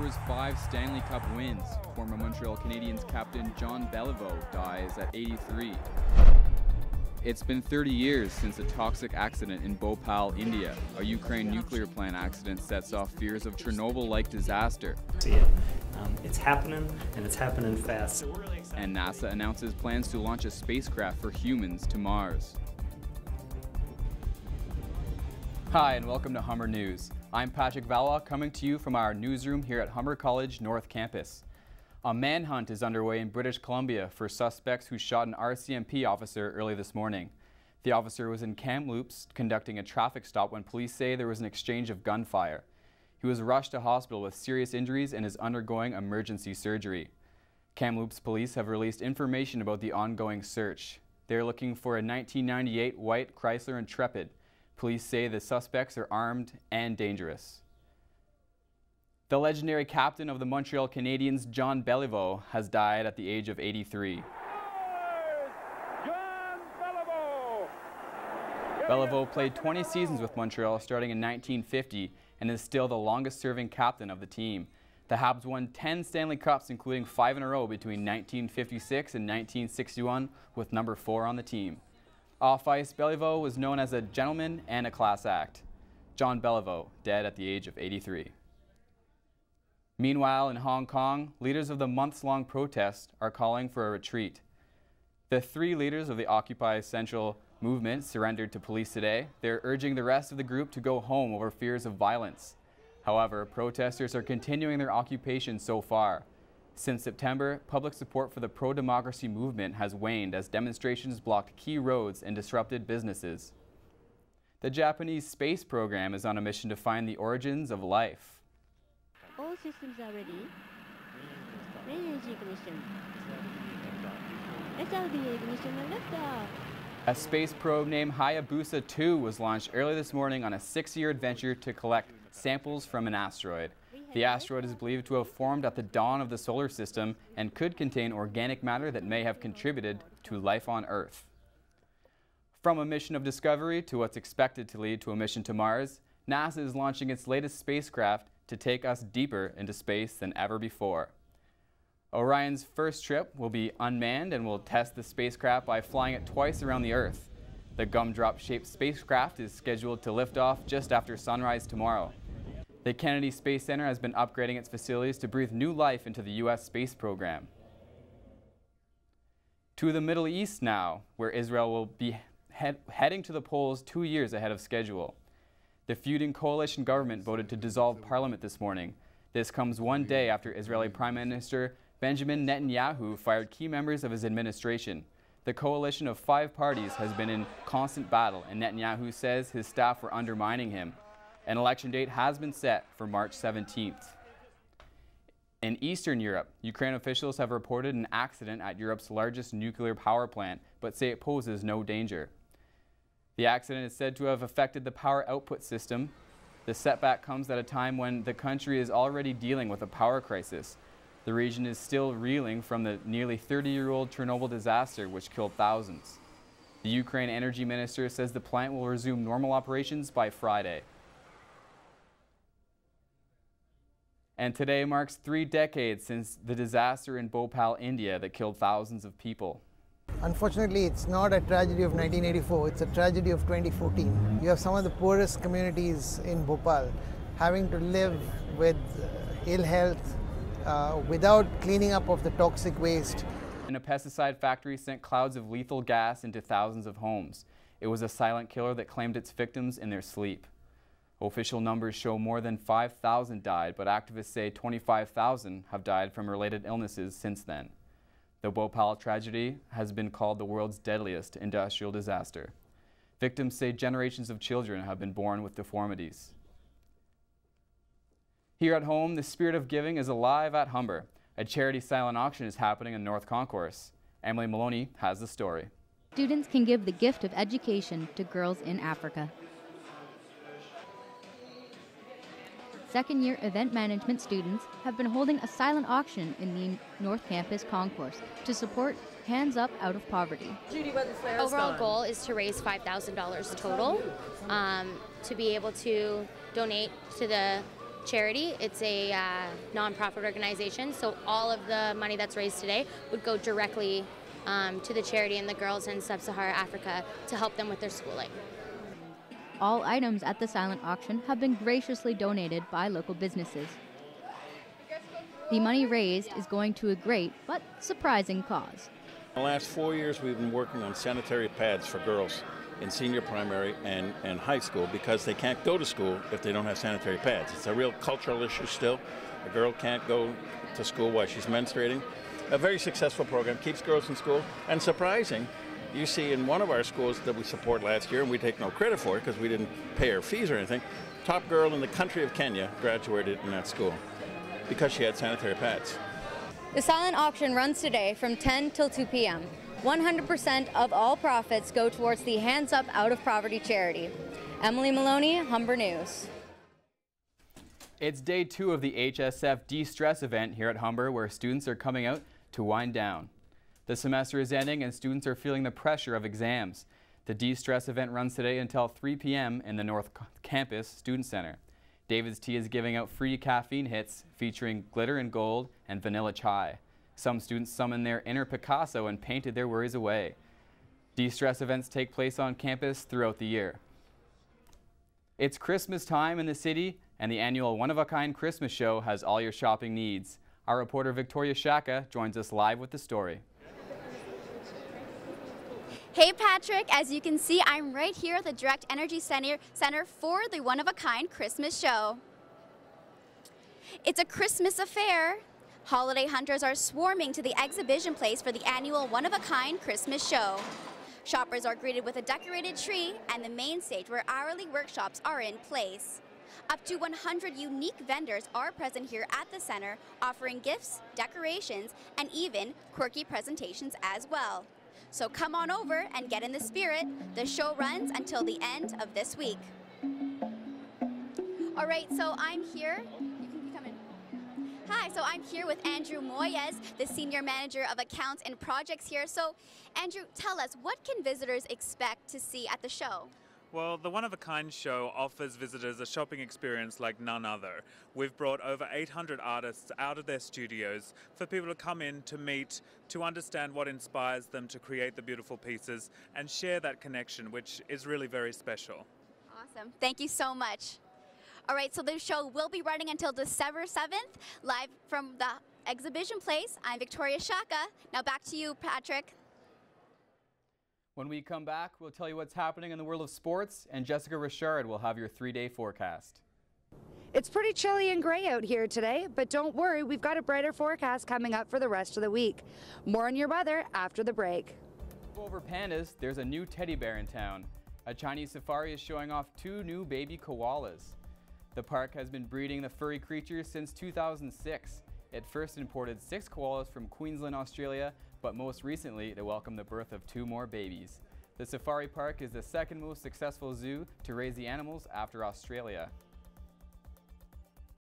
Ottawa's 5 Stanley Cup wins. Former Montreal Canadiens captain John Beliveau dies at 83. It's been 30 years since a toxic accident in Bhopal, India. A Ukraine nuclear plant accident sets off fears of Chernobyl-like disaster. See it. It's happening, and it's happening fast. And NASA announces plans to launch a spacecraft for humans to Mars. Hi, and welcome to Humber News. I'm Patrick Valois, coming to you from our newsroom here at Humber College North Campus. A manhunt is underway in British Columbia for suspects who shot an RCMP officer early this morning. The officer was in Kamloops conducting a traffic stop when police say there was an exchange of gunfire. He was rushed to hospital with serious injuries and is undergoing emergency surgery. Kamloops police have released information about the ongoing search. They're looking for a 1998 white Chrysler Intrepid. Police say the suspects are armed and dangerous. The legendary captain of the Montreal Canadiens, John Beliveau, has died at the age of 83. John Beliveau! Beliveau played 20 seasons with Montreal starting in 1950 and is still the longest-serving captain of the team. The Habs won 10 Stanley Cups, including 5 in a row between 1956 and 1961, with number 4 on the team. Off-ice, Beliveau was known as a gentleman and a class act. John Beliveau, dead at the age of 83. Meanwhile, in Hong Kong, leaders of the months-long protest are calling for a retreat. The 3 leaders of the Occupy Central movement surrendered to police today. They're urging the rest of the group to go home over fears of violence. However, protesters are continuing their occupation so far. Since September, public support for the pro-democracy movement has waned as demonstrations blocked key roads and disrupted businesses. The Japanese space program is on a mission to find the origins of life. All systems are ready. Energy ignition. SLB ignition and liftoff. A space probe named Hayabusa 2 was launched early this morning on a 6-year adventure to collect samples from an asteroid. The asteroid is believed to have formed at the dawn of the solar system and could contain organic matter that may have contributed to life on Earth. From a mission of discovery to what's expected to lead to a mission to Mars, NASA is launching its latest spacecraft to take us deeper into space than ever before. Orion's first trip will be unmanned and will test the spacecraft by flying it twice around the Earth. The gumdrop-shaped spacecraft is scheduled to lift off just after sunrise tomorrow. The Kennedy Space Center has been upgrading its facilities to breathe new life into the U.S. space program. To the Middle East now, where Israel will be heading to the polls 2 years ahead of schedule. The feuding coalition government voted to dissolve parliament this morning. This comes one day after Israeli Prime Minister Benjamin Netanyahu fired key members of his administration. The coalition of 5 parties has been in constant battle, and Netanyahu says his staff were undermining him. An election date has been set for March 17th. In Eastern Europe, Ukraine officials have reported an accident at Europe's largest nuclear power plant, but say it poses no danger. The accident is said to have affected the power output system. The setback comes at a time when the country is already dealing with a power crisis. The region is still reeling from the nearly 30-year-old Chernobyl disaster, which killed thousands. The Ukraine energy minister says the plant will resume normal operations by Friday. And today marks 3 decades since the disaster in Bhopal, India that killed thousands of people. Unfortunately, it's not a tragedy of 1984, it's a tragedy of 2014. You have some of the poorest communities in Bhopal having to live with ill health, without cleaning up of the toxic waste. And a pesticide factory sent clouds of lethal gas into thousands of homes. It was a silent killer that claimed its victims in their sleep. Official numbers show more than 5,000 died, but activists say 25,000 have died from related illnesses since then. The Bhopal tragedy has been called the world's deadliest industrial disaster. Victims say generations of children have been born with deformities. Here at home, the spirit of giving is alive at Humber. A charity silent auction is happening in North Concourse. Emily Maloney has the story. Students can give the gift of education to girls in Africa. Second-year event management students have been holding a silent auction in the North Campus concourse to support Hands Up Out of Poverty. Overall goal is to raise $5,000 total to be able to donate to the charity. It's a nonprofit organization, so all of the money that's raised today would go directly to the charity and the girls in sub-Saharan Africa to help them with their schooling. All items at the silent auction have been graciously donated by local businesses. The money raised is going to a great but surprising cause. In the last 4 years, we've been working on sanitary pads for girls in senior primary and high school because they can't go to school if they don't have sanitary pads. It's a real cultural issue still. A girl can't go to school while she's menstruating. A very successful program, keeps girls in school, and surprising, you see in one of our schools that we support last year, and we take no credit for it because we didn't pay her fees or anything, top girl in the country of Kenya graduated in that school because she had sanitary pads. The silent auction runs today from 10 till 2 p.m. 100% of all profits go towards the Hands Up Out of Poverty charity. Emily Maloney, Humber News. It's day 2 of the HSF De-Stress event here at Humber, where students are coming out to wind down. The semester is ending and students are feeling the pressure of exams. The De-Stress event runs today until 3 p.m. in the North Campus Student Center. David's Tea is giving out free caffeine hits featuring glitter and gold and vanilla chai. Some students summoned their inner Picasso and painted their worries away. De-Stress events take place on campus throughout the year. It's Christmas time in the city, and the annual one-of-a-kind Christmas show has all your shopping needs. Our reporter Victoria Shaka joins us live with the story. Hey Patrick, as you can see, I'm right here at the Direct Energy Center for the one-of-a-kind Christmas show. It's a Christmas affair. Holiday hunters are swarming to the exhibition place for the annual one-of-a-kind Christmas show. Shoppers are greeted with a decorated tree and the main stage where hourly workshops are in place. Up to 100 unique vendors are present here at the center, offering gifts, decorations, and even quirky presentations as well. So come on over and get in the spirit. The show runs until the end of this week. All right, so I'm here. You can come in. Hi, so I'm here with Andrew Moyes, the Senior Manager of Accounts and Projects here. So, Andrew, tell us, what can visitors expect to see at the show? Well, the one-of-a-kind show offers visitors a shopping experience like none other. We've brought over 800 artists out of their studios for people to come in to meet, to understand what inspires them to create the beautiful pieces and share that connection, which is really very special. Awesome. Thank you so much. All right, so the show will be running until December 7th, live from the exhibition place. I'm Victoria Shaka. Now back to you, Patrick. When we come back, we'll tell you what's happening in the world of sports, and Jessica Richard will have your 3-day forecast. It's pretty chilly and gray out here today, but don't worry, we've got a brighter forecast coming up for the rest of the week. More on your weather after the break. Over pandas, there's a new teddy bear in town. A Chinese safari is showing off 2 new baby koalas. The park has been breeding the furry creatures since 2006. It first imported 6 koalas from Queensland, Australia, but most recently they welcomed the birth of 2 more babies. The safari park is the second most successful zoo to raise the animals after Australia.